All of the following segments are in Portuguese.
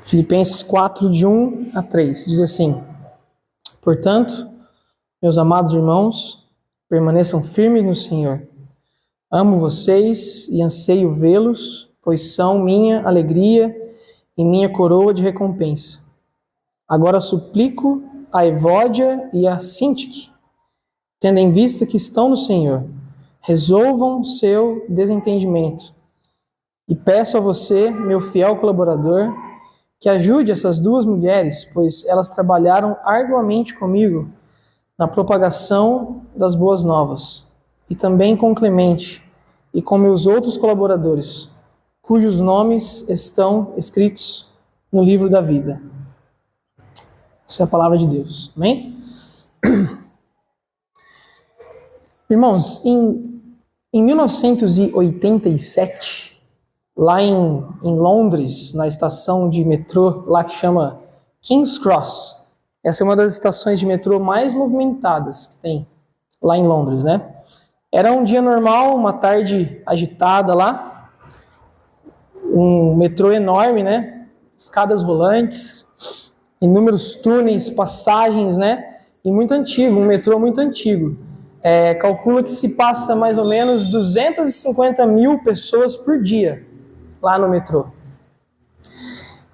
Filipenses 4, de 1 a 3, diz assim: Portanto, meus amados irmãos, permaneçam firmes no Senhor. Amo vocês e anseio vê-los, pois são minha alegria e minha coroa de recompensa. Agora suplico a Evódia e a Sintique, tendo em vista que estão no Senhor, resolvam seu desentendimento. E peço a você, meu fiel colaborador, que ajude essas duas mulheres, pois elas trabalharam arduamente comigo na propagação das boas novas, e também com Clemente e com meus outros colaboradores, cujos nomes estão escritos no livro da vida. Essa é a palavra de Deus. Amém? Irmãos, em 1987, lá em Londres, na estação de metrô, lá que chama King's Cross, essa é uma das estações de metrô mais movimentadas que tem lá em Londres, né? Era um dia normal, uma tarde agitada lá, um metrô enorme, né? Escadas rolantes, inúmeros túneis, passagens, né? E muito antigo, um metrô muito antigo. Calcula que se passa mais ou menos 250 mil pessoas por dia lá no metrô.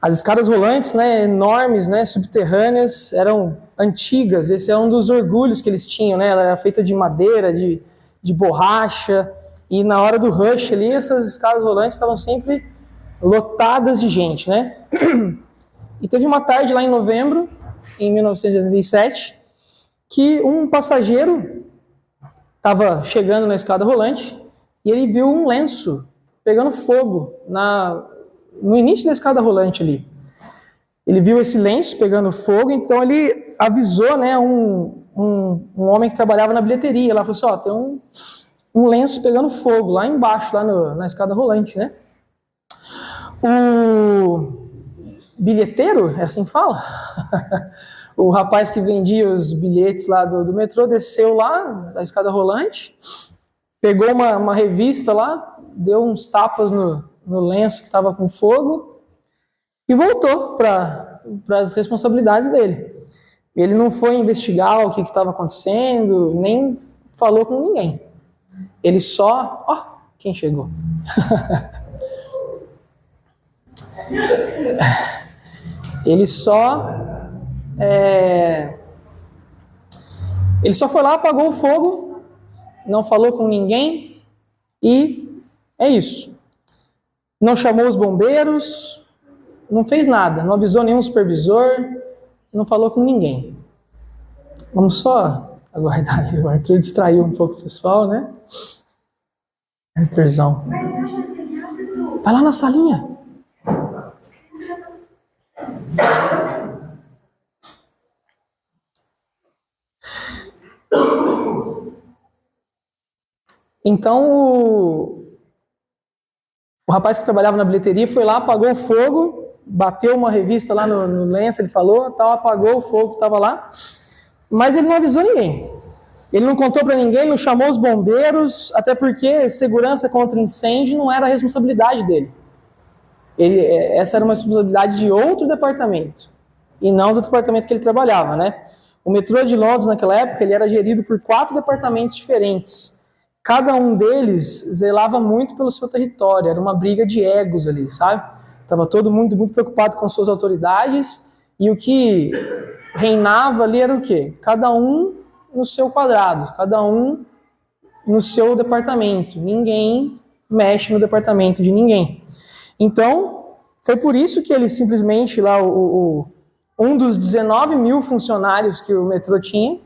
As escadas rolantes, né, enormes, né, subterrâneas, eram antigas. Esse é um dos orgulhos que eles tinham, né? Ela era feita de madeira, de borracha. E na hora do rush ali, essas escadas rolantes estavam sempre lotadas de gente, né? E teve uma tarde lá em novembro, em 1987, que um passageiro estava chegando na escada rolante e ele viu um lenço pegando fogo no início da escada rolante ali. Ele viu esse lenço pegando fogo, então ele avisou, né, um homem que trabalhava na bilheteria. Lá falou assim: ó, tem um lenço pegando fogo lá embaixo, lá na escada rolante, né? O bilheteiro, é assim que fala? O rapaz que vendia os bilhetes lá do metrô desceu lá da escada rolante, pegou uma revista lá, deu uns tapas no lenço que estava com fogo e voltou para as responsabilidades dele. Ele não foi investigar o que estava acontecendo, nem falou com ninguém. Ele só... Ó, quem chegou? Ele só foi lá, apagou o fogo, não falou com ninguém e é isso. Não chamou os bombeiros, não fez nada, não avisou nenhum supervisor, não falou com ninguém. Vamos só aguardar ali, o Arthur distraiu um pouco o pessoal, né? Arthurzão. Vai lá na salinha. Então, o rapaz que trabalhava na bilheteria foi lá, apagou o fogo, bateu uma revista lá no lenço, ele falou, tal, apagou o fogo que estava lá, mas ele não avisou ninguém. Ele não contou para ninguém, não chamou os bombeiros, até porque segurança contra incêndio não era a responsabilidade dele. Essa era uma responsabilidade de outro departamento, e não do departamento que ele trabalhava, né? O metrô de Londres, naquela época, ele era gerido por 4 departamentos diferentes. Cada um deles zelava muito pelo seu território, era uma briga de egos ali, sabe? Estava todo mundo muito preocupado com suas autoridades, e o que reinava ali era o quê? Cada um no seu quadrado, cada um no seu departamento. Ninguém mexe no departamento de ninguém. Então, foi por isso que ele simplesmente, lá, um dos 19 mil funcionários que o metrô tinha,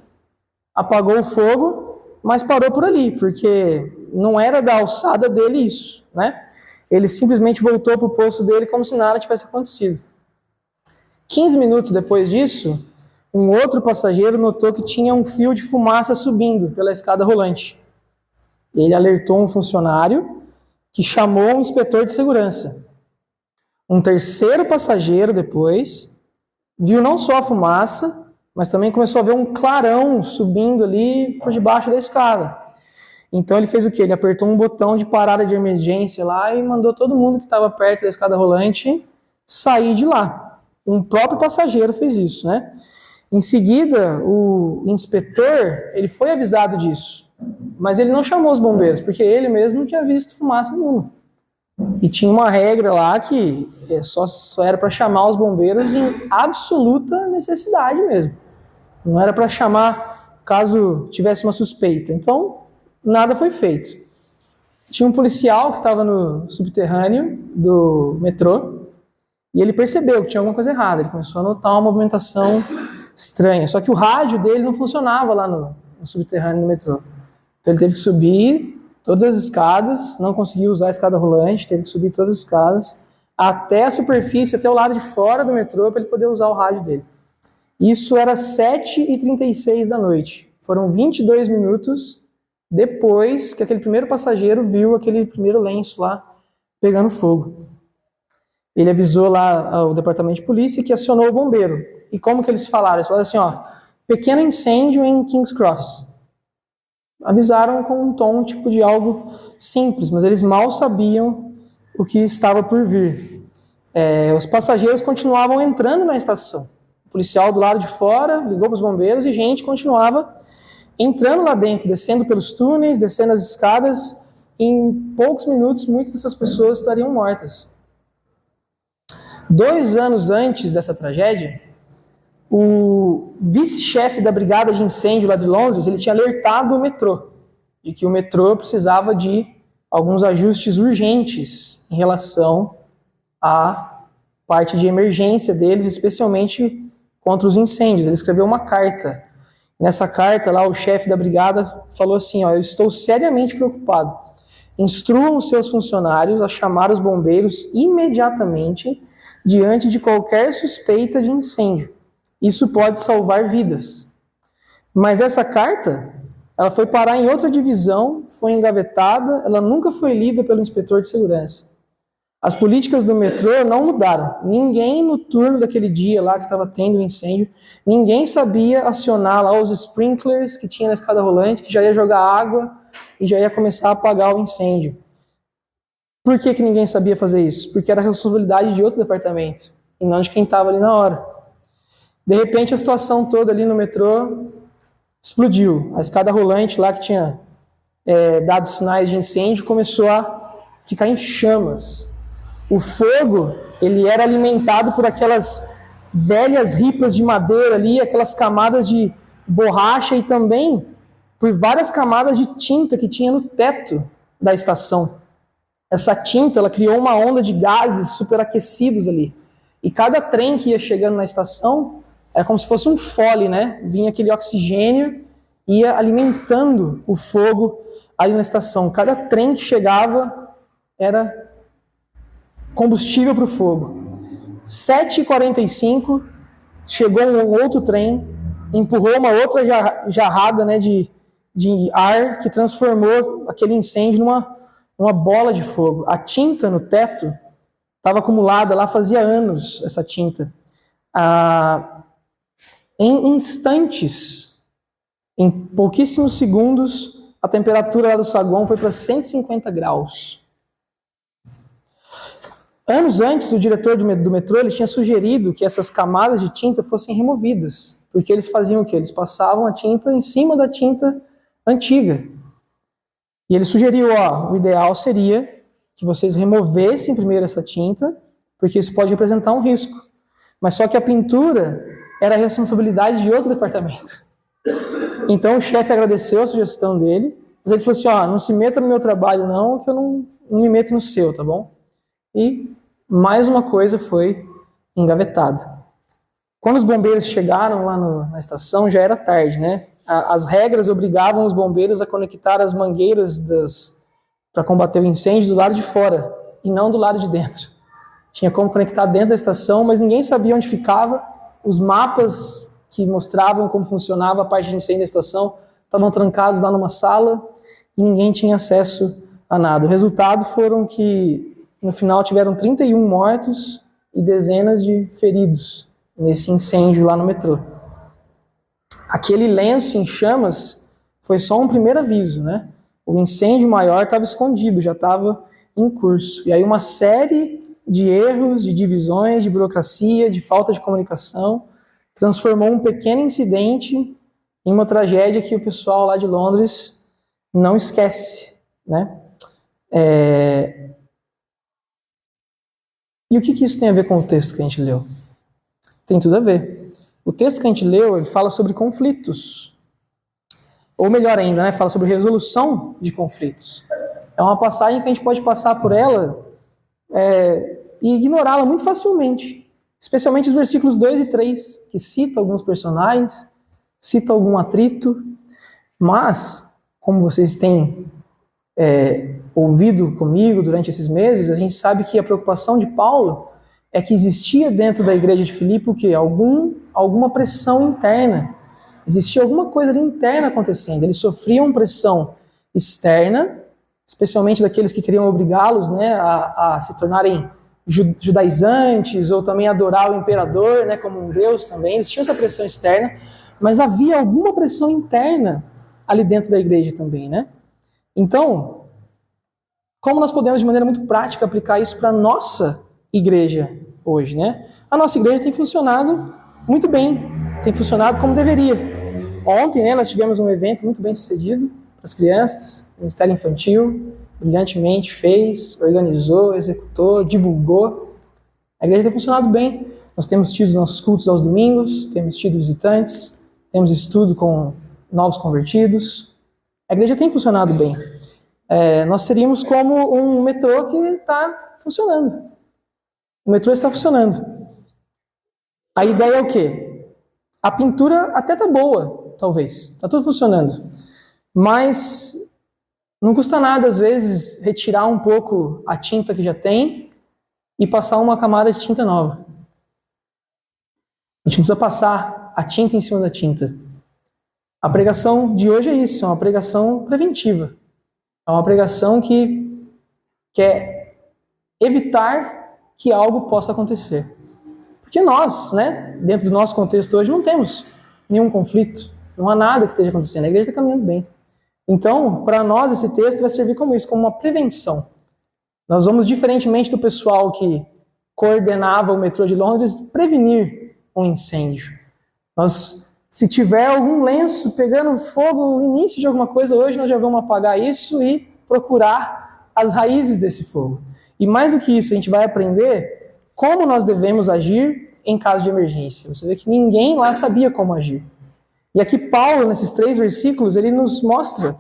apagou o fogo, mas parou por ali, porque não era da alçada dele isso, né? Ele simplesmente voltou para o posto dele como se nada tivesse acontecido. 15 minutos depois disso, um outro passageiro notou que tinha um fio de fumaça subindo pela escada rolante. Ele alertou um funcionário que chamou um inspetor de segurança. Um terceiro passageiro depois viu não só a fumaça, mas também começou a ver um clarão subindo ali por debaixo da escada. Então ele fez o quê? Ele apertou um botão de parada de emergência lá e mandou todo mundo que estava perto da escada rolante sair de lá. um próprio passageiro fez isso, né? Em seguida, o inspetor, ele foi avisado disso, mas ele não chamou os bombeiros, porque ele mesmo não tinha visto fumaça nenhuma. E tinha uma regra lá que só era para chamar os bombeiros em absoluta necessidade mesmo. Não era para chamar caso tivesse uma suspeita. Então, nada foi feito. Tinha um policial que estava no subterrâneo do metrô e ele percebeu que tinha alguma coisa errada. Ele começou a notar uma movimentação estranha. Só que o rádio dele não funcionava lá no subterrâneo do metrô. Então ele teve que subir todas as escadas, não conseguiu usar a escada rolante, teve que subir todas as escadas até a superfície, até o lado de fora do metrô, para ele poder usar o rádio dele. Isso era 7h36 da noite. Foram 22 minutos depois que aquele primeiro passageiro viu aquele primeiro lenço lá pegando fogo. Ele avisou lá ao departamento de polícia que acionou o bombeiro. E como que eles falaram? Eles falaram assim, ó, pequeno incêndio em King's Cross. Avisaram com um tom tipo de algo simples, mas eles mal sabiam o que estava por vir. Os passageiros continuavam entrando na estação. O policial do lado de fora ligou para os bombeiros e gente continuava entrando lá dentro, descendo pelos túneis, descendo as escadas. Em poucos minutos, muitas dessas pessoas estariam mortas. 2 anos antes dessa tragédia, o vice-chefe da brigada de incêndio lá de Londres, ele tinha alertado o metrô, de que o metrô precisava de alguns ajustes urgentes em relação à parte de emergência deles, especialmente contra os incêndios. Ele escreveu uma carta. Nessa carta, lá, o chefe da brigada falou assim, ó, eu estou seriamente preocupado. Instruam os seus funcionários a chamar os bombeiros imediatamente diante de qualquer suspeita de incêndio. Isso pode salvar vidas. Mas essa carta, ela foi parar em outra divisão, foi engavetada, ela nunca foi lida pelo inspetor de segurança. As políticas do metrô não mudaram. Ninguém no turno daquele dia lá que estava tendo o incêndio, ninguém sabia acionar lá os sprinklers que tinha na escada rolante, que já ia jogar água e já ia começar a apagar o incêndio. Por que ninguém sabia fazer isso? Porque era a responsabilidade de outro departamento, e não de quem estava ali na hora. De repente, a situação toda ali no metrô explodiu. A escada rolante lá que tinha dado sinais de incêndio começou a ficar em chamas. O fogo, ele era alimentado por aquelas velhas ripas de madeira ali, aquelas camadas de borracha e também por várias camadas de tinta que tinha no teto da estação. Essa tinta, ela criou uma onda de gases superaquecidos ali. E cada trem que ia chegando na estação era como se fosse um fole, né? Vinha aquele oxigênio, ia alimentando o fogo ali na estação. Cada trem que chegava era combustível para o fogo. 7h45, chegou um outro trem, empurrou uma outra jarrada, né, de ar que transformou aquele incêndio numa bola de fogo. A tinta no teto estava acumulada lá fazia anos, essa tinta. Em instantes, em pouquíssimos segundos, a temperatura lá do saguão foi para 150 graus. Anos antes, o diretor do metrô ele tinha sugerido que essas camadas de tinta fossem removidas, porque eles faziam o quê? Eles passavam a tinta em cima da tinta antiga. E ele sugeriu, o ideal seria que vocês removessem primeiro essa tinta, porque isso pode representar um risco. Mas só que a pintura era a responsabilidade de outro departamento. Então o chefe agradeceu a sugestão dele, mas ele falou assim, não se meta no meu trabalho não, que eu não me meto no seu, tá bom? E mais uma coisa foi engavetada. Quando os bombeiros chegaram lá na estação, já era tarde, né? As regras obrigavam os bombeiros a conectar as mangueiras para combater o incêndio do lado de fora, e não do lado de dentro. Tinha como conectar dentro da estação, mas ninguém sabia onde ficava. Os mapas que mostravam como funcionava a parte de incêndio da estação estavam trancados lá numa sala, e ninguém tinha acesso a nada. O resultado foram que no final tiveram 31 mortos e dezenas de feridos nesse incêndio lá no metrô. Aquele lenço em chamas foi só um primeiro aviso, né? O incêndio maior estava escondido, já estava em curso. E aí uma série de erros, de divisões, de burocracia, de falta de comunicação, transformou um pequeno incidente em uma tragédia que o pessoal lá de Londres não esquece, né? E o que isso tem a ver com o texto que a gente leu? Tem tudo a ver. O texto que a gente leu, ele fala sobre conflitos. Ou melhor ainda, né, fala sobre resolução de conflitos. É uma passagem que a gente pode passar por ela e ignorá-la muito facilmente. Especialmente os versículos 2 e 3, que citam alguns personagens, citam algum atrito. Mas, como vocês têm ouvido comigo durante esses meses, a gente sabe que a preocupação de Paulo é que existia dentro da igreja de Filipe o quê? Alguma pressão interna. Existia alguma coisa ali interna acontecendo. Eles sofriam pressão externa, especialmente daqueles que queriam obrigá-los, né, a se tornarem judaizantes ou também adorar o imperador, né, como um deus também. Eles tinham essa pressão externa, mas havia alguma pressão interna ali dentro da igreja também, né? Então, como nós podemos de maneira muito prática aplicar isso para a nossa igreja hoje, né? A nossa igreja tem funcionado muito bem, tem funcionado como deveria. Ontem, né, nós tivemos um evento muito bem sucedido para as crianças, o Ministério Infantil brilhantemente fez, organizou, executou, divulgou. A igreja tem funcionado bem. Nós temos tido os nossos cultos aos domingos, temos tido visitantes, temos estudo com novos convertidos. A igreja tem funcionado bem. Nós seríamos como um metrô que está funcionando. O metrô está funcionando. A ideia é o quê? A pintura até está boa, talvez. Está tudo funcionando. Mas não custa nada, às vezes, retirar um pouco a tinta que já tem e passar uma camada de tinta nova. A gente não precisa passar a tinta em cima da tinta. A pregação de hoje é isso, é uma pregação preventiva. É uma pregação que quer evitar que algo possa acontecer. Porque nós, né, dentro do nosso contexto hoje, não temos nenhum conflito, não há nada que esteja acontecendo, a igreja está caminhando bem. Então, para nós, esse texto vai servir como isso, como uma prevenção. Nós vamos, diferentemente do pessoal que coordenava o metrô de Londres, prevenir um incêndio. Se tiver algum lenço pegando fogo, o início de alguma coisa, hoje nós já vamos apagar isso e procurar as raízes desse fogo. E mais do que isso, a gente vai aprender como nós devemos agir em caso de emergência. Você vê que ninguém lá sabia como agir. E aqui Paulo, nesses 3 versículos, ele nos mostra,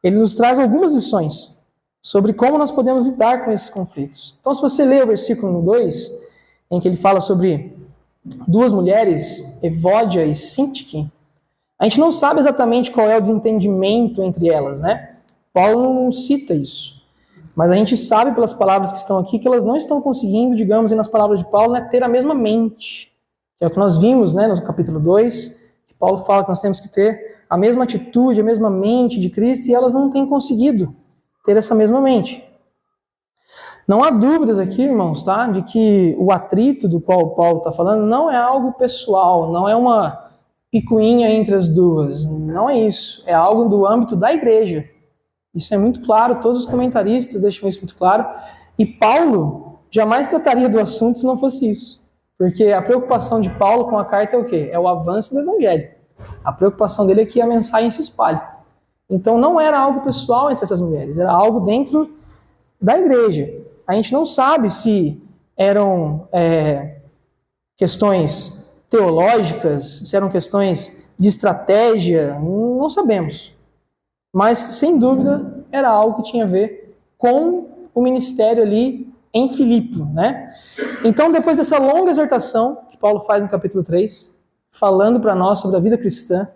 ele nos traz algumas lições sobre como nós podemos lidar com esses conflitos. Então, se você ler o versículo 2, em que ele fala sobre 2 mulheres, Evódia e Sintique, a gente não sabe exatamente qual é o desentendimento entre elas, né? Paulo não cita isso. Mas a gente sabe pelas palavras que estão aqui que elas não estão conseguindo, digamos, e nas palavras de Paulo, né, ter a mesma mente. Que é o que nós vimos, né, no capítulo 2, que Paulo fala que nós temos que ter a mesma atitude, a mesma mente de Cristo, e elas não têm conseguido ter essa mesma mente. Não há dúvidas aqui, irmãos, tá, de que o atrito do qual Paulo está falando não é algo pessoal, não é uma picuinha entre as duas, não é isso, é algo do âmbito da igreja. Isso é muito claro, todos os comentaristas deixam isso muito claro, e Paulo jamais trataria do assunto se não fosse isso. Porque a preocupação de Paulo com a carta é o quê? É o avanço do evangelho. A preocupação dele é que a mensagem se espalhe. Então não era algo pessoal entre essas mulheres, era algo dentro da igreja. A gente não sabe se eram questões teológicas, se eram questões de estratégia, não sabemos. Mas, sem dúvida, era algo que tinha a ver com o ministério ali em Filipe, né? Então, depois dessa longa exortação que Paulo faz no capítulo 3, falando para nós sobre a vida cristã,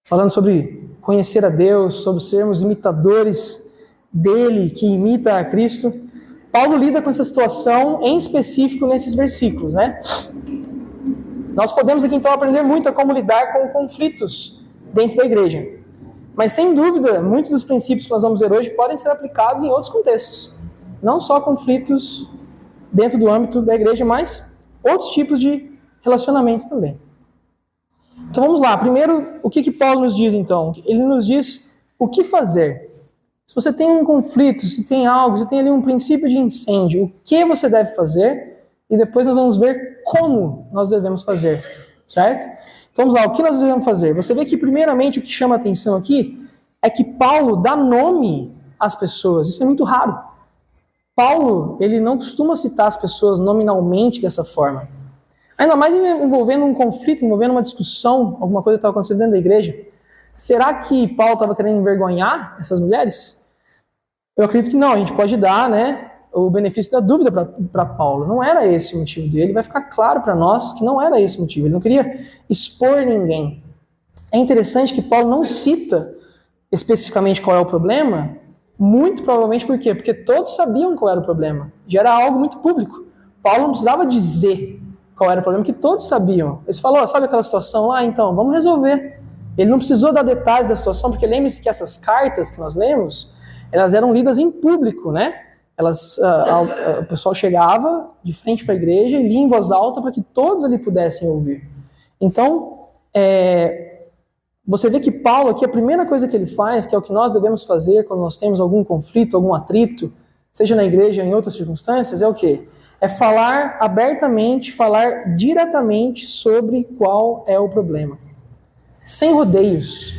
falando sobre conhecer a Deus, sobre sermos imitadores dele, que imita a Cristo, Paulo lida com essa situação em específico nesses versículos, né? Nós podemos aqui então aprender muito a como lidar com conflitos dentro da igreja. Mas, sem dúvida, muitos dos princípios que nós vamos ver hoje podem ser aplicados em outros contextos. Não só conflitos dentro do âmbito da igreja, mas outros tipos de relacionamentos também. Então vamos lá. Primeiro, o que Paulo nos diz então? Ele nos diz o que fazer. Se você tem um conflito, se tem algo, se tem ali um princípio de incêndio, o que você deve fazer? E depois nós vamos ver como nós devemos fazer, certo? Então vamos lá, o que nós devemos fazer? Você vê que primeiramente o que chama a atenção aqui é que Paulo dá nome às pessoas. Isso é muito raro. Paulo, ele não costuma citar as pessoas nominalmente dessa forma. Ainda mais envolvendo um conflito, envolvendo uma discussão, alguma coisa que estava acontecendo dentro da igreja. Será que Paulo estava querendo envergonhar essas mulheres? Eu acredito que não, a gente pode dar, né, o benefício da dúvida para Paulo. Não era esse o motivo dele, vai ficar claro para nós que não era esse o motivo. Ele não queria expor ninguém. É interessante que Paulo não cita especificamente qual é o problema, muito provavelmente por quê? Porque todos sabiam qual era o problema. Já era algo muito público. Paulo não precisava dizer qual era o problema, que todos sabiam. Ele falou, sabe aquela situação lá? Então, vamos resolver. Ele não precisou dar detalhes da situação, porque lembre-se que essas cartas que nós lemos, elas eram lidas em público, né? O pessoal chegava de frente para a igreja e lia em voz alta para que todos ali pudessem ouvir. Então, você vê que Paulo aqui, a primeira coisa que ele faz, que é o que nós devemos fazer quando nós temos algum conflito, algum atrito, seja na igreja ou em outras circunstâncias, é o quê? É falar abertamente, falar diretamente sobre qual é o problema. Sem rodeios.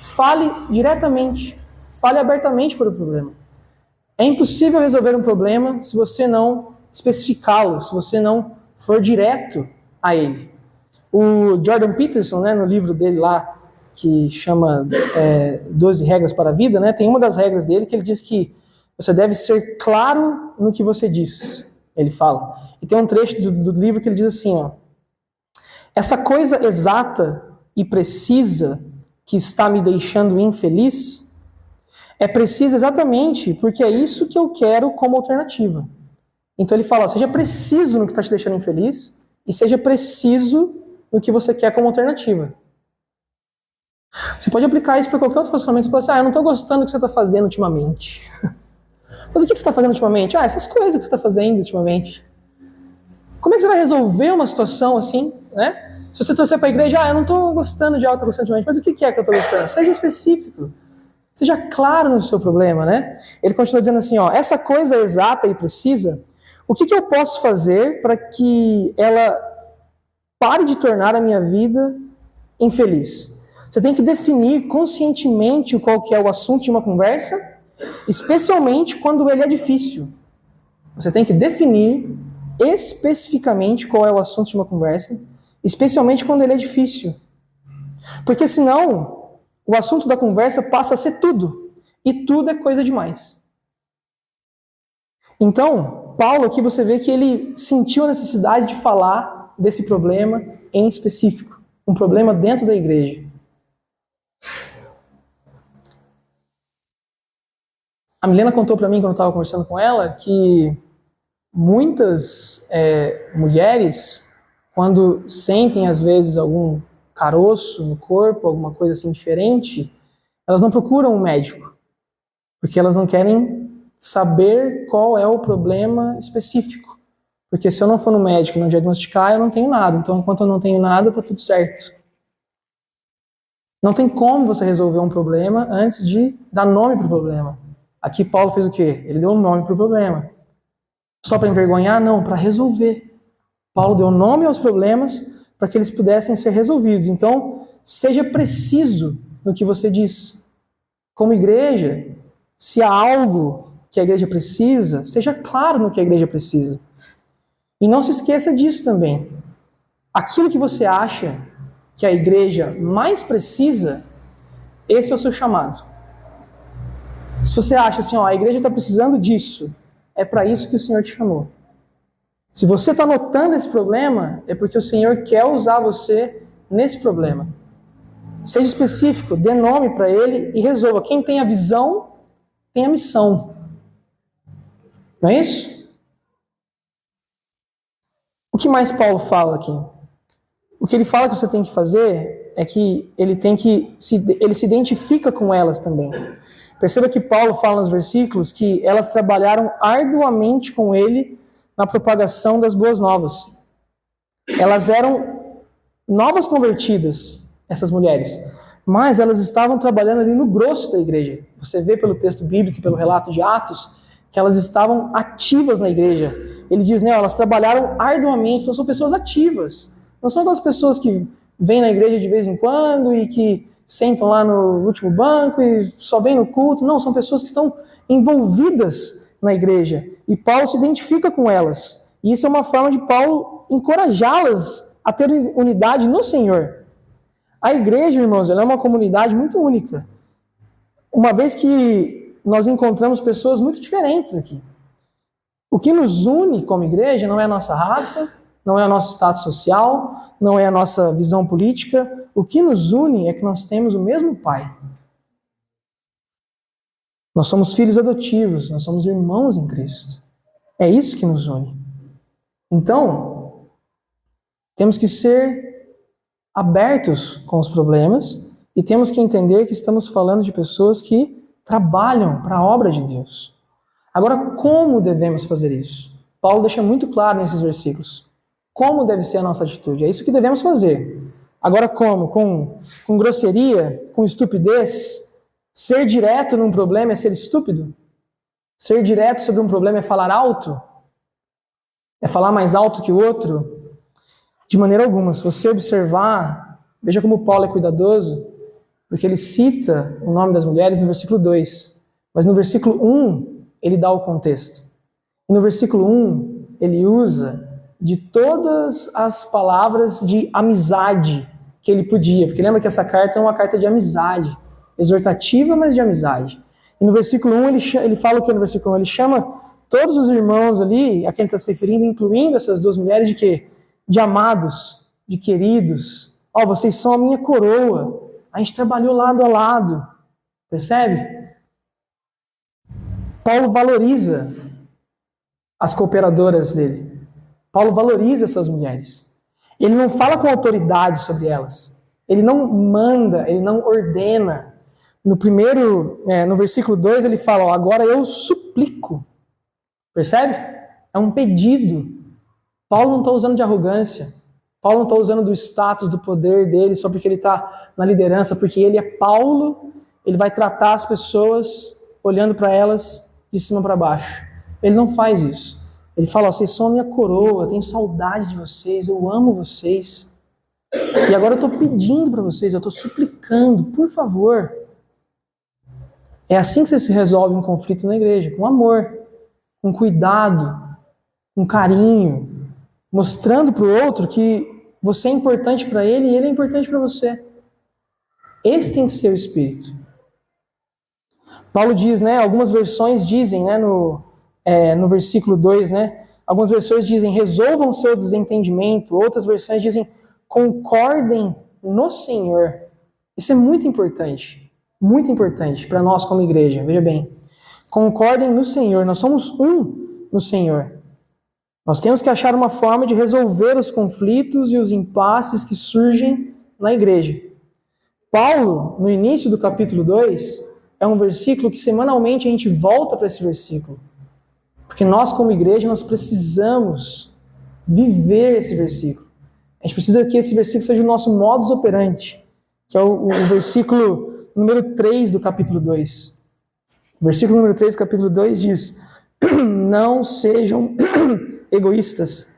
Fale diretamente, fale abertamente sobre o problema. É impossível resolver um problema se você não especificá-lo, se você não for direto a ele. O Jordan Peterson, né, no livro dele lá, que chama 12 regras para a vida, né, tem uma das regras dele que ele diz que você deve ser claro no que você diz. Ele fala. E tem um trecho do livro que ele diz assim, ó, essa coisa exata e precisa que está me deixando infeliz é precisa exatamente porque é isso que eu quero como alternativa. Então ele fala, seja preciso no que está te deixando infeliz e seja preciso no que você quer como alternativa. Você pode aplicar isso para qualquer outro relacionamento. Você fala assim, eu não estou gostando do que você está fazendo ultimamente. Mas o que você está fazendo ultimamente? Essas coisas que você está fazendo ultimamente. Como é que você vai resolver uma situação assim, né? Se você torcer para a igreja, eu não estou gostando de algo, estou gostando ultimamente. Mas o que é que eu estou gostando? Seja específico. Seja claro no seu problema, né? Ele continua dizendo assim, essa coisa exata e precisa, o que eu posso fazer para que ela pare de tornar a minha vida infeliz? Você tem que definir conscientemente qual que é o assunto de uma conversa, especialmente quando ele é difícil. Você tem que definir especificamente qual é o assunto de uma conversa, especialmente quando ele é difícil. Porque senão, o assunto da conversa passa a ser tudo. E tudo é coisa demais. Então, Paulo aqui você vê que ele sentiu a necessidade de falar desse problema em específico. Um problema dentro da igreja. A Milena contou para mim, quando eu estava conversando com ela, que muitas mulheres, quando sentem às vezes algum caroço no corpo, alguma coisa assim diferente, elas não procuram um médico, porque elas não querem saber qual é o problema específico. Porque se eu não for no médico e não diagnosticar, eu não tenho nada. Então, enquanto eu não tenho nada, está tudo certo. Não tem como você resolver um problema antes de dar nome para o problema. Aqui Paulo fez o quê? Ele deu um nome para o problema. Só para envergonhar? Não, para resolver. Paulo deu nome aos problemas para que eles pudessem ser resolvidos. Então, seja preciso no que você diz. Como igreja, se há algo que a igreja precisa, seja claro no que a igreja precisa. E não se esqueça disso também. Aquilo que você acha que a igreja mais precisa, esse é o seu chamado. Se você acha assim, a igreja está precisando disso, é para isso que o Senhor te chamou. Se você está notando esse problema, é porque o Senhor quer usar você nesse problema. Seja específico, dê nome para ele e resolva. Quem tem a visão, tem a missão. Não é isso? O que mais Paulo fala aqui? O que ele fala que você tem que fazer é que ele se identifica com elas também. Perceba que Paulo fala nos versículos que elas trabalharam arduamente com ele na propagação das boas novas. Elas eram novas convertidas, essas mulheres, mas elas estavam trabalhando ali no grosso da igreja. Você vê pelo texto bíblico, pelo relato de Atos, que elas estavam ativas na igreja. Ele diz, né, elas trabalharam arduamente, então são pessoas ativas. Não são aquelas pessoas que vêm na igreja de vez em quando e que sentam lá no último banco e só vêm no culto. Não, são pessoas que estão envolvidas na igreja. E Paulo se identifica com elas. E isso é uma forma de Paulo encorajá-las a ter unidade no Senhor. A igreja, irmãos, ela é uma comunidade muito única. Uma vez que nós encontramos pessoas muito diferentes aqui. O que nos une como igreja não é a nossa raça, não é o nosso status social, não é a nossa visão política. O que nos une é que nós temos o mesmo Pai. Nós somos filhos adotivos, nós somos irmãos em Cristo. É isso que nos une. Então, temos que ser abertos com os problemas e temos que entender que estamos falando de pessoas que trabalham para a obra de Deus. Agora, como devemos fazer isso? Paulo deixa muito claro nesses versículos. Como deve ser a nossa atitude? É isso que devemos fazer. Agora, como? Com grosseria? Com estupidez? Ser direto num problema é ser estúpido? Ser direto sobre um problema é falar alto? É falar mais alto que o outro? De maneira alguma. Se você observar, veja como Paulo é cuidadoso, porque ele cita o nome das mulheres no versículo 2. Mas no versículo 1, ele dá o contexto. E no versículo 1, ele usa de todas as palavras de amizade que ele podia. Porque lembra que essa carta é uma carta de amizade. Exortativa, mas de amizade. E no versículo 1, ele fala o que no versículo 1? Ele chama todos os irmãos ali, a quem ele está se referindo, incluindo essas duas mulheres, de quê? De amados, de queridos. Ó, vocês são a minha coroa. A gente trabalhou lado a lado. Percebe? Paulo valoriza as cooperadoras dele. Paulo valoriza essas mulheres. Ele não fala com autoridade sobre elas. Ele não manda, ele não ordena. No versículo 2 ele fala, ó, agora eu suplico. Percebe? É um pedido. Paulo não está usando de arrogância. Paulo não está usando do status, do poder dele, só porque ele está na liderança, porque ele é Paulo, ele vai tratar as pessoas olhando para elas de cima para baixo. Ele não faz isso. Ele fala, ó, vocês são a minha coroa, eu tenho saudade de vocês, eu amo vocês. E agora eu estou pedindo para vocês, eu estou suplicando, por favor. É assim que você se resolve um conflito na igreja, com amor, com cuidado, com carinho, mostrando para o outro que você é importante para ele e ele é importante para você. Esse tem que ser o espírito. Paulo diz, né, algumas versões dizem, né, no versículo 2, né, algumas versões dizem, resolvam seu desentendimento, outras versões dizem, concordem no Senhor. Isso é muito importante para nós como igreja, veja bem. Concordem no Senhor, nós somos um no Senhor. Nós temos que achar uma forma de resolver os conflitos e os impasses que surgem na igreja. Paulo, no início do capítulo 2, é um versículo que semanalmente a gente volta para esse versículo. Porque nós como igreja, nós precisamos viver esse versículo. A gente precisa que esse versículo seja o nosso modus operandi, que é o versículo número 3 do capítulo 2. O versículo número 3 do capítulo 2 diz, não sejam egoístas,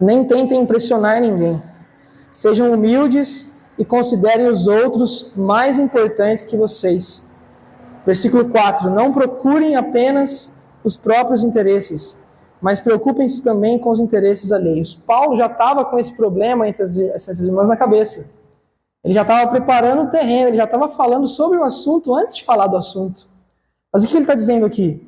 nem tentem impressionar ninguém. Sejam humildes e considerem os outros mais importantes que vocês. Versículo 4, não procurem apenas os próprios interesses, mas preocupem-se também com os interesses alheios. Paulo já estava com esse problema entre essas irmãs na cabeça. Ele já estava preparando o terreno, ele já estava falando sobre o assunto antes de falar do assunto. Mas o que ele está dizendo aqui?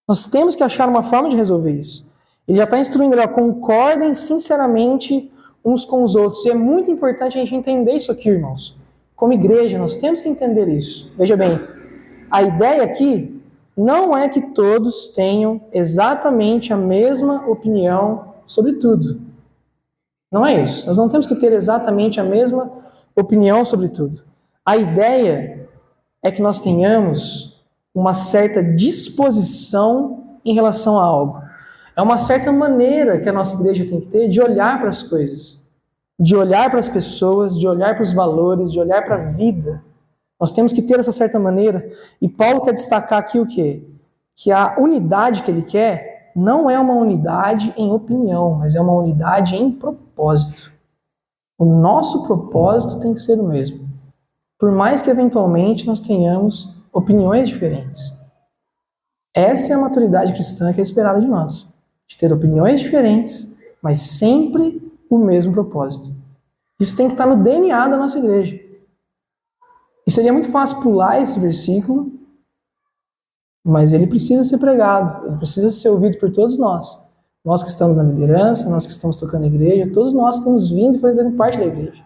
Nós temos que achar uma forma de resolver isso. Ele já está instruindo, concordem sinceramente uns com os outros. E é muito importante a gente entender isso aqui, irmãos. Como igreja, nós temos que entender isso. Veja bem, a ideia aqui não é que todos tenham exatamente a mesma opinião sobre tudo. Não é isso. Nós não temos que ter exatamente a mesma opinião sobre tudo. A ideia é que nós tenhamos uma certa disposição em relação a algo. É uma certa maneira que a nossa igreja tem que ter de olhar para as coisas, de olhar para as pessoas, de olhar para os valores, de olhar para a vida. Nós temos que ter essa certa maneira. E Paulo quer destacar aqui o quê? Que a unidade que ele quer não é uma unidade em opinião, mas é uma unidade em propósito. O nosso propósito tem que ser o mesmo. Por mais que eventualmente nós tenhamos opiniões diferentes. Essa é a maturidade cristã que é esperada de nós. De ter opiniões diferentes, mas sempre o mesmo propósito. Isso tem que estar no DNA da nossa igreja. E seria muito fácil pular esse versículo, mas ele precisa ser pregado, ele precisa ser ouvido por todos nós. Nós que estamos na liderança, nós que estamos tocando a igreja, todos nós estamos vindo e fazendo parte da igreja.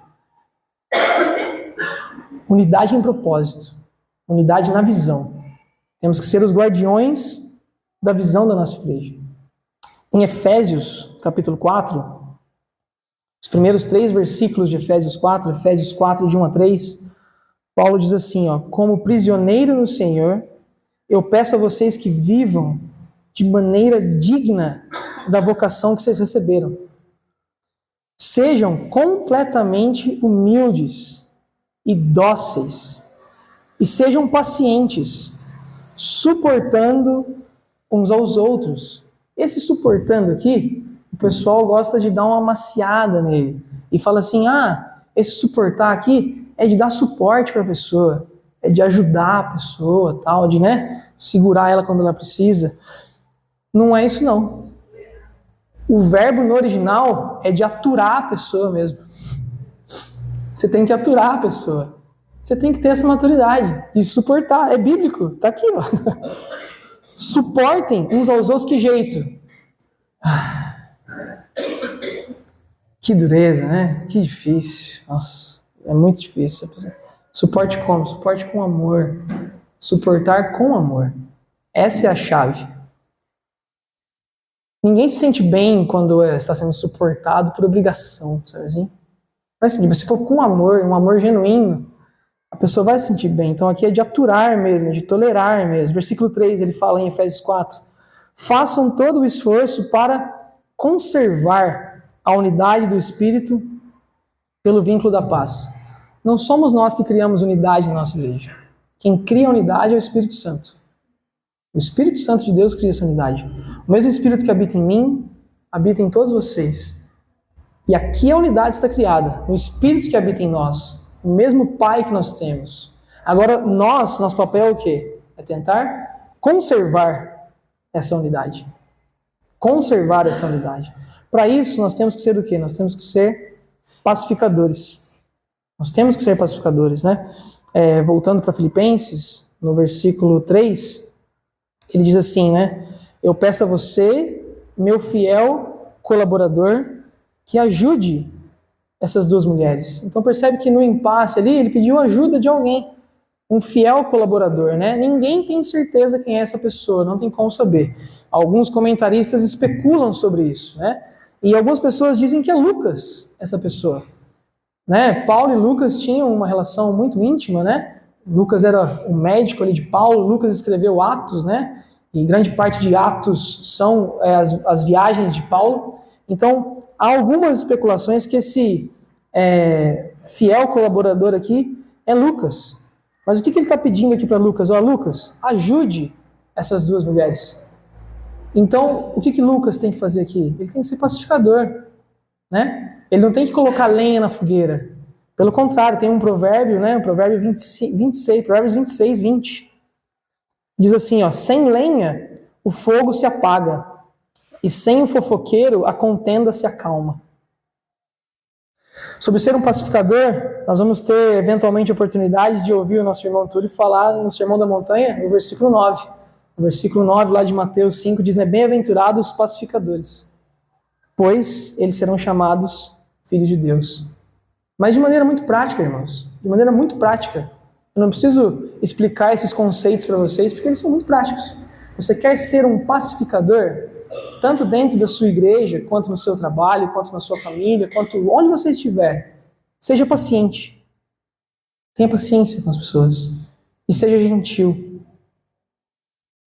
Unidade em propósito, unidade na visão. Temos que ser os guardiões da visão da nossa igreja. Em Efésios, capítulo 4, os primeiros 3 versículos de Efésios 4, de 1 a 3, Paulo diz assim, como prisioneiro no Senhor, eu peço a vocês que vivam de maneira digna da vocação que vocês receberam. Sejam completamente humildes e dóceis, e sejam pacientes, suportando uns aos outros. Esse suportando aqui, o pessoal gosta de dar uma maciada nele, e fala assim, esse suportar aqui é de dar suporte para a pessoa, é de ajudar a pessoa, tal, de segurar ela quando ela precisa. Não é isso não. O verbo no original é de aturar a pessoa mesmo. Você tem que aturar a pessoa. Você tem que ter essa maturidade de suportar. É bíblico, tá aqui, Suportem uns aos outros, que jeito? Que dureza, né? Que difícil. Nossa, é muito difícil. Suporte como? Suporte com amor. Suportar com amor. Essa é a chave. Ninguém se sente bem quando está sendo suportado por obrigação, sabe assim? Vai sentir, se for com amor, um amor genuíno, a pessoa vai se sentir bem. Então aqui é de aturar mesmo, de tolerar mesmo. Versículo 3, ele fala em Efésios 4, façam todo o esforço para conservar a unidade do Espírito pelo vínculo da paz. Não somos nós que criamos unidade na nossa igreja. Quem cria a unidade é o Espírito Santo. O Espírito Santo de Deus cria essa unidade. O mesmo Espírito que habita em mim, habita em todos vocês. E aqui a unidade está criada. O Espírito que habita em nós. O mesmo Pai que nós temos. Agora, nosso papel é o quê? É tentar conservar essa unidade. Conservar essa unidade. Para isso, nós temos que ser o quê? Nós temos que ser pacificadores. Nós temos que ser pacificadores, né? Voltando para Filipenses, no versículo 3, ele diz assim, eu peço a você, meu fiel colaborador, que ajude essas duas mulheres. Então percebe que no impasse ali, ele pediu ajuda de alguém, um fiel colaborador, Ninguém tem certeza quem é essa pessoa, não tem como saber. Alguns comentaristas especulam sobre isso, E algumas pessoas dizem que é Lucas, essa pessoa. Paulo e Lucas tinham uma relação muito íntima, Lucas era o médico ali de Paulo, Lucas escreveu Atos, E grande parte de Atos são as viagens de Paulo. Então, há algumas especulações que esse fiel colaborador aqui é Lucas. Mas o que ele está pedindo aqui para Lucas? Lucas, ajude essas duas mulheres. Então, o que Lucas tem que fazer aqui? Ele tem que ser pacificador, Ele não tem que colocar lenha na fogueira. Pelo contrário, tem um provérbio, Provérbio 26, Provérbios 26, 20. Diz assim, sem lenha o fogo se apaga, e sem o fofoqueiro a contenda se acalma. Sobre ser um pacificador, nós vamos ter eventualmente a oportunidade de ouvir o nosso irmão Túlio falar no Sermão da Montanha, no versículo 9. O versículo 9 lá de Mateus 5 diz, bem-aventurados os pacificadores, pois eles serão chamados filhos de Deus. Mas de maneira muito prática, irmãos, de maneira muito prática. Eu não preciso explicar esses conceitos para vocês, porque eles são muito práticos. Você quer ser um pacificador, tanto dentro da sua igreja, quanto no seu trabalho, quanto na sua família, quanto onde você estiver. Seja paciente. Tenha paciência com as pessoas. E seja gentil.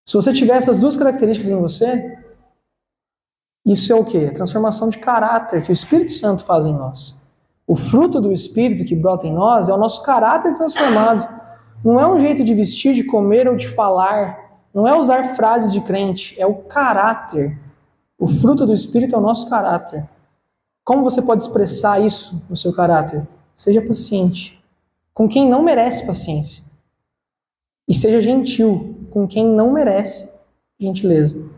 Se você tiver essas duas características em você, isso é o quê? A transformação de caráter que o Espírito Santo faz em nós. O fruto do Espírito que brota em nós é o nosso caráter transformado. Não é um jeito de vestir, de comer ou de falar. Não é usar frases de crente. É o caráter. O fruto do Espírito é o nosso caráter. Como você pode expressar isso no seu caráter? Seja paciente com quem não merece paciência. E seja gentil com quem não merece gentileza.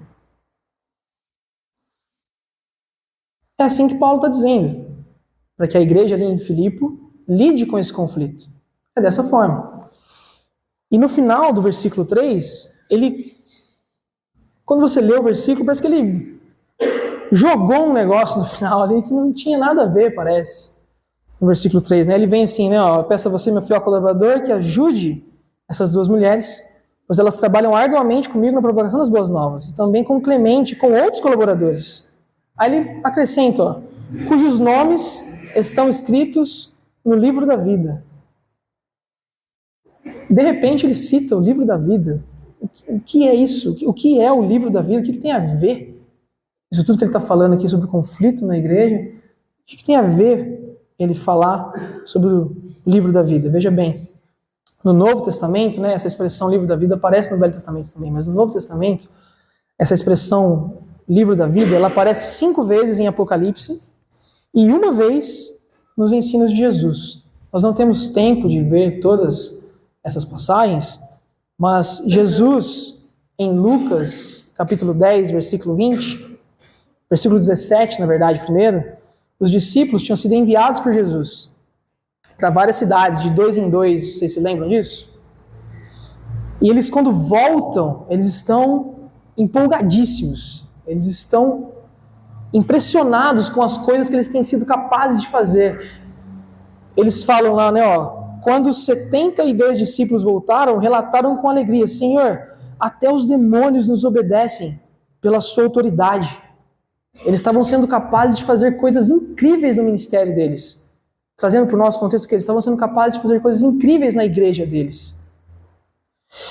É assim que Paulo está dizendo, para que a igreja ali em Filipe lide com esse conflito. É dessa forma. E no final do versículo 3, quando você lê o versículo, parece que ele jogou um negócio no final ali que não tinha nada a ver, parece. No versículo 3, né? Ele vem assim, né? Ó, eu peço a você, meu fiel colaborador, que ajude essas duas mulheres, pois elas trabalham arduamente comigo na propagação das boas novas, e também com Clemente e com outros colaboradores. Aí ele acrescenta, ó, cujos nomes estão escritos no livro da vida. De repente ele cita o livro da vida. O que é isso? O que é o livro da vida? O que tem a ver? Isso tudo que ele está falando aqui sobre o conflito na igreja, o que tem a ver ele falar sobre o livro da vida? Veja bem, no Novo Testamento, né, essa expressão livro da vida aparece no Velho Testamento também, mas no Novo Testamento, essa expressão livro da vida, ela aparece 5 vezes em Apocalipse e 1 vez nos ensinos de Jesus. Nós não temos tempo de ver todas essas passagens, mas Jesus, em Lucas, capítulo 10, versículo 20, versículo 17, na verdade, primeiro, os discípulos tinham sido enviados por Jesus para várias cidades, de 2 em 2, vocês se lembram disso? E eles, quando voltam, eles estão empolgadíssimos, eles estão impressionados com as coisas que eles têm sido capazes de fazer. Eles falam lá, né, ó, quando os 72 discípulos voltaram, relataram com alegria, Senhor, até os demônios nos obedecem pela sua autoridade. Eles estavam sendo capazes de fazer coisas incríveis no ministério deles. Trazendo para o nosso contexto que eles estavam sendo capazes de fazer coisas incríveis na igreja deles.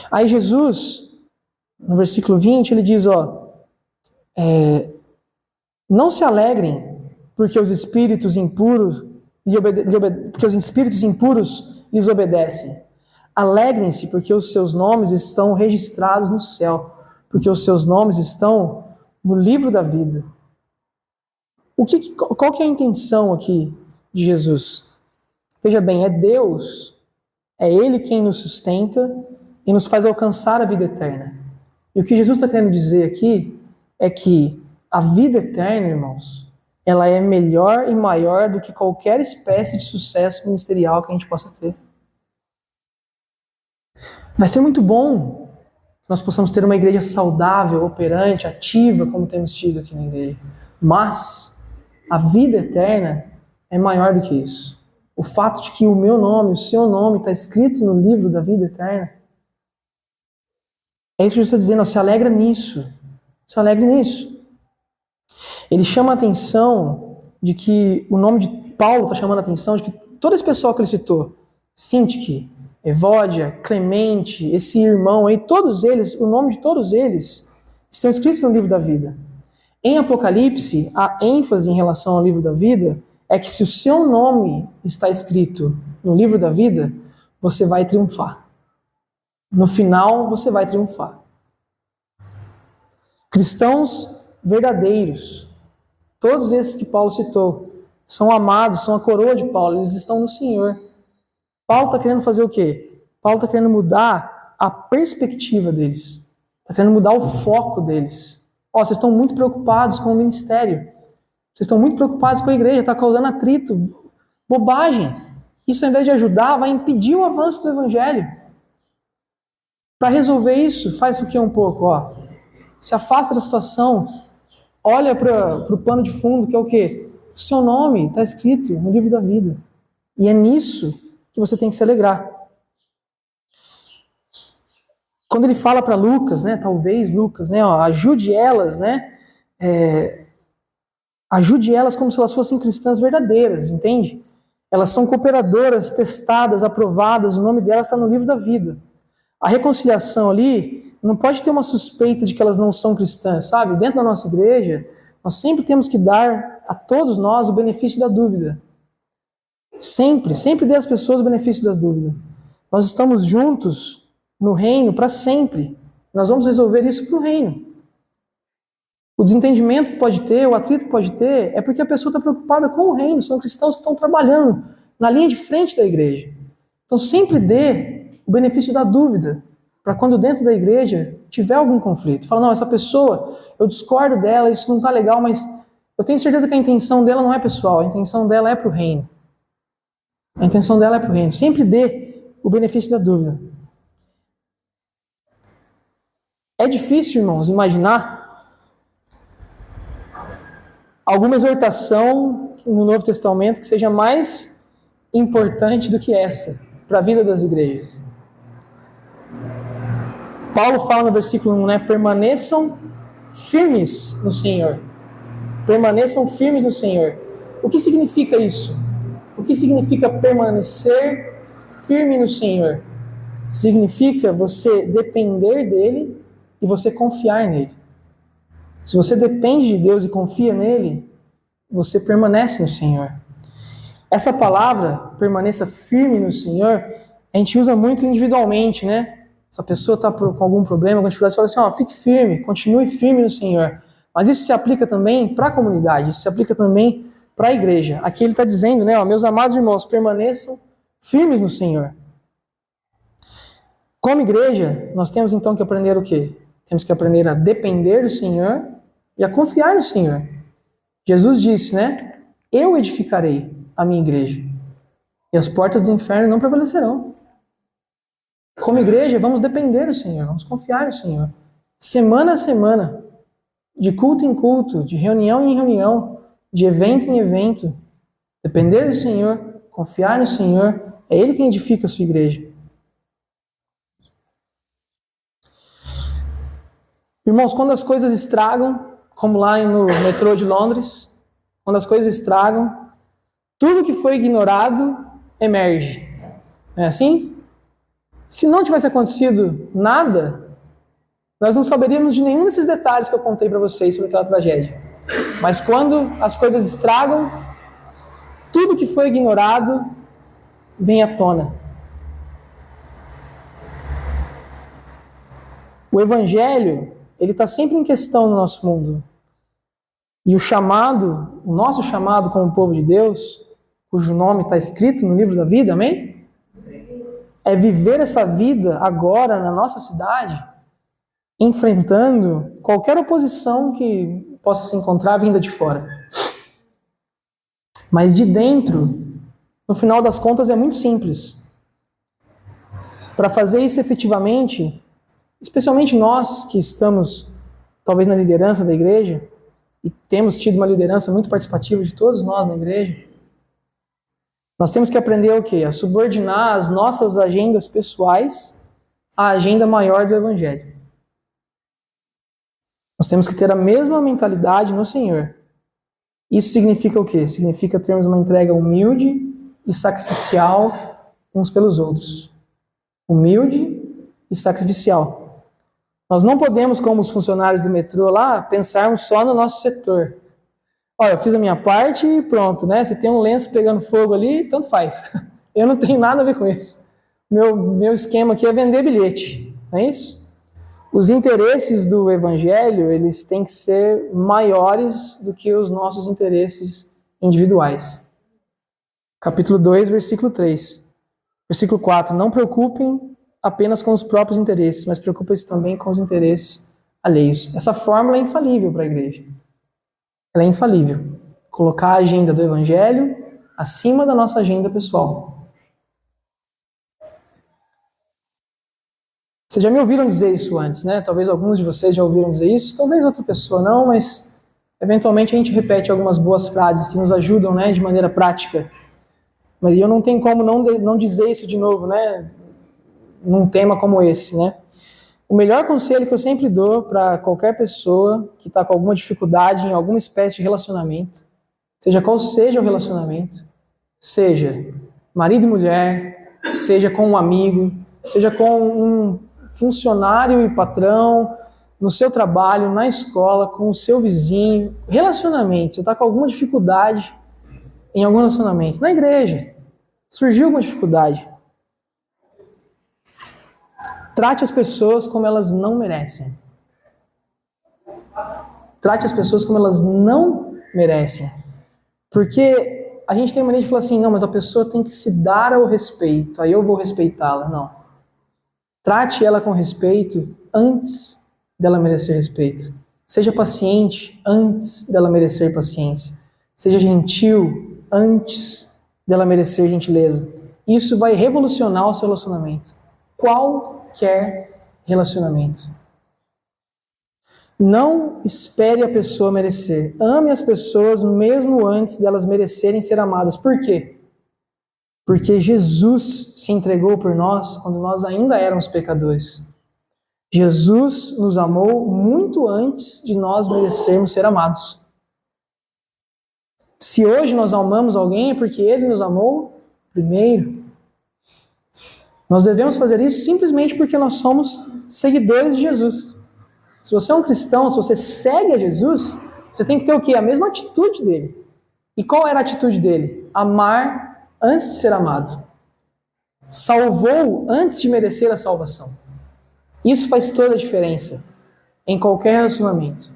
Aí Jesus, no versículo 20, ele diz, ó, não se alegrem porque os espíritos impuros lhes obedecem. Alegrem-se porque os seus nomes estão registrados no céu, porque os seus nomes estão no livro da vida. Qual que é a intenção aqui de Jesus? Veja bem, é Deus, é Ele quem nos sustenta e nos faz alcançar a vida eterna. E o que Jesus está querendo dizer aqui é que a vida eterna, irmãos, ela é melhor e maior do que qualquer espécie de sucesso ministerial que a gente possa ter. Vai ser muito bom que nós possamos ter uma igreja saudável, operante, ativa, como temos tido aqui na igreja. Mas a vida eterna é maior do que isso. O fato de que o meu nome, o seu nome está escrito no livro da vida eterna, é isso que Jesus está dizendo, ó, se alegra nisso. Se alegre nisso. Ele chama a atenção de que o nome de Paulo está chamando a atenção de que todo esse pessoal que ele citou, Sintique, Evódia, Clemente, esse irmão aí, todos eles, o nome de todos eles estão escritos no livro da vida. Em Apocalipse, a ênfase em relação ao livro da vida é que se o seu nome está escrito no livro da vida, você vai triunfar. No final, você vai triunfar. Cristãos verdadeiros, todos esses que Paulo citou, são amados, são a coroa de Paulo, eles estão no Senhor. Paulo está querendo fazer o quê? Paulo está querendo mudar a perspectiva deles. Está querendo mudar o foco deles. Ó, vocês estão muito preocupados com o ministério. Vocês estão muito preocupados com a igreja, está causando atrito, bobagem. Isso, ao invés de ajudar, vai impedir o avanço do evangelho. Para resolver isso, faz o que um pouco? Ó, se afasta da situação, olha para o pano de fundo, que é o quê? O seu nome está escrito no livro da vida. E é nisso que você tem que se alegrar. Quando ele fala para Lucas, né, talvez Lucas, né, ó, ajude elas, né, ajude elas como se elas fossem cristãs verdadeiras, entende? Elas são cooperadoras, testadas, aprovadas, o nome delas está no livro da vida. A reconciliação ali não pode ter uma suspeita de que elas não são cristãs, sabe? Dentro da nossa igreja, nós sempre temos que dar a todos nós o benefício da dúvida. Sempre, sempre dê às pessoas o benefício das dúvidas. Nós estamos juntos no reino para sempre. Nós vamos resolver isso para o reino. O desentendimento que pode ter, o atrito que pode ter, é porque a pessoa está preocupada com o reino. São cristãos que estão trabalhando na linha de frente da igreja. Então sempre dê o benefício da dúvida, para quando dentro da igreja tiver algum conflito. Fala, não, essa pessoa, eu discordo dela, isso não está legal, mas eu tenho certeza que a intenção dela não é pessoal, a intenção dela é para o reino. A intenção dela é para o reino. Sempre dê o benefício da dúvida. É difícil, irmãos, imaginar alguma exortação no Novo Testamento que seja mais importante do que essa para a vida das igrejas. Paulo fala no versículo 1, né? Permaneçam firmes no Senhor. Permaneçam firmes no Senhor. O que significa isso? O que significa permanecer firme no Senhor? Significa você depender dele e você confiar nele. Se você depende de Deus e confia nele, você permanece no Senhor. Essa palavra, permaneça firme no Senhor, a gente usa muito individualmente, né? Se a pessoa está com algum problema, com dificuldade, você fala assim, fique firme, continue firme no Senhor. Mas isso se aplica também para a comunidade, isso se aplica também para a igreja. Aqui ele está dizendo, né, meus amados irmãos, permaneçam firmes no Senhor. Como igreja, nós temos então que aprender o quê? Temos que aprender a depender do Senhor e a confiar no Senhor. Jesus disse, né? Eu edificarei a minha igreja e as portas do inferno não prevalecerão. Como igreja, vamos depender do Senhor, vamos confiar no Senhor. Semana a semana, de culto em culto, de reunião em reunião, de evento em evento, depender do Senhor, confiar no Senhor, é Ele quem edifica a sua igreja. Irmãos, quando as coisas estragam, como lá no metrô de Londres, quando as coisas estragam, tudo que foi ignorado emerge. Não é assim? Se não tivesse acontecido nada, nós não saberíamos de nenhum desses detalhes que eu contei para vocês sobre aquela tragédia. Mas quando as coisas estragam, tudo que foi ignorado vem à tona. O Evangelho, ele está sempre em questão no nosso mundo. E o nosso chamado como povo de Deus, cujo nome está escrito no livro da vida, amém? É viver essa vida agora na nossa cidade, enfrentando qualquer oposição que possa se encontrar vinda de fora. Mas de dentro, no final das contas, é muito simples. Para fazer isso efetivamente, especialmente nós que estamos talvez na liderança da igreja, e temos tido uma liderança muito participativa de todos nós na igreja, nós temos que aprender o quê? A subordinar as nossas agendas pessoais à agenda maior do Evangelho. Nós temos que ter a mesma mentalidade no Senhor. Isso significa o quê? Significa termos uma entrega humilde e sacrificial uns pelos outros. Humilde e sacrificial. Nós não podemos, como os funcionários do metrô lá, pensarmos só no nosso setor. Olha, eu fiz a minha parte e pronto, né? Se tem um lenço pegando fogo ali, tanto faz. Eu não tenho nada a ver com isso. Meu esquema aqui é vender bilhete, não é isso? Os interesses do Evangelho, eles têm que ser maiores do que os nossos interesses individuais. Capítulo 2, versículo 3. Versículo 4. Não preocupem apenas com os próprios interesses, mas preocupem-se também com os interesses alheios. Essa fórmula é infalível para a igreja. Ela é infalível. Colocar a agenda do Evangelho acima da nossa agenda pessoal. Vocês já me ouviram dizer isso antes, né? Talvez alguns de vocês já ouviram dizer isso, talvez outra pessoa não, mas eventualmente a gente repete algumas boas frases que nos ajudam, né, de maneira prática. Mas eu não tenho como não dizer isso de novo, né, num tema como esse, né? O melhor conselho que eu sempre dou para qualquer pessoa que está com alguma dificuldade em alguma espécie de relacionamento, seja qual seja o relacionamento, seja marido e mulher, seja com um amigo, seja com um funcionário e patrão, no seu trabalho, na escola, com o seu vizinho, relacionamento, você está com alguma dificuldade em algum relacionamento, na igreja, Surgiu alguma dificuldade? Trate as pessoas como elas não merecem. Trate as pessoas como elas não merecem. Porque a gente tem mania de falar assim, não, mas a pessoa tem que se dar ao respeito, aí eu vou respeitá-la. Não. Trate ela com respeito antes dela merecer respeito. Seja paciente antes dela merecer paciência. Seja gentil antes dela merecer gentileza. Isso vai revolucionar o seu relacionamento. Qualquer relacionamento. Não espere a pessoa merecer. Ame as pessoas mesmo antes delas merecerem ser amadas. Por quê? Porque Jesus se entregou por nós quando nós ainda éramos pecadores. Jesus nos amou muito antes de nós merecermos ser amados. Se hoje nós amamos alguém é porque Ele nos amou primeiro. Nós devemos fazer isso simplesmente porque nós somos seguidores de Jesus. Se você é um cristão, se você segue a Jesus, você tem que ter o quê? A mesma atitude dele. E qual era a atitude dele? Amar antes de ser amado. Salvou antes de merecer a salvação. Isso faz toda a diferença em qualquer relacionamento.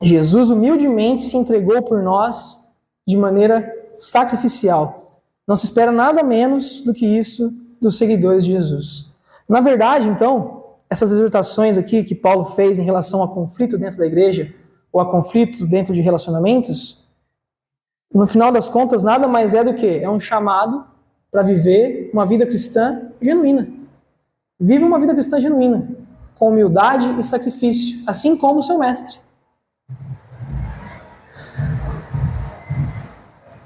Jesus humildemente se entregou por nós de maneira sacrificial. Não se espera nada menos do que isso dos seguidores de Jesus. Na verdade, então, essas exortações aqui que Paulo fez em relação a conflito dentro da igreja, ou a conflito dentro de relacionamentos, no final das contas, nada mais é do que é um chamado para viver uma vida cristã genuína. Viva uma vida cristã genuína, com humildade e sacrifício, assim como o seu mestre.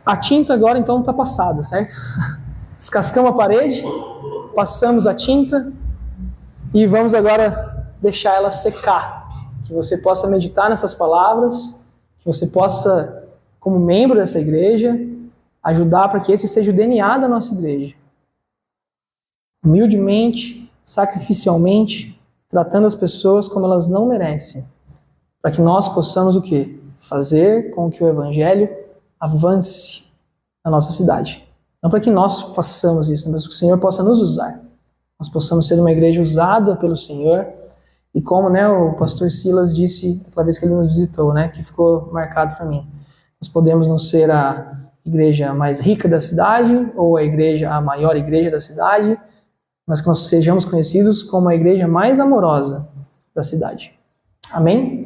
A tinta agora então está passada, certo? Descascamos a parede, passamos a tinta e vamos agora deixar ela secar. Que você possa meditar nessas palavras, que você possa, como membro dessa igreja, ajudar para que esse seja o DNA da nossa igreja. Humildemente, sacrificialmente, tratando as pessoas como elas não merecem. Para que nós possamos o quê? Fazer com que o Evangelho avance na nossa cidade. Não para que nós façamos isso, mas que o Senhor possa nos usar. Nós possamos ser uma igreja usada pelo Senhor. E como o pastor Silas disse aquela vez que ele nos visitou, que ficou marcado para mim. Nós podemos não ser a igreja mais rica da cidade ou a maior igreja da cidade, mas que nós sejamos conhecidos como a igreja mais amorosa da cidade. Amém?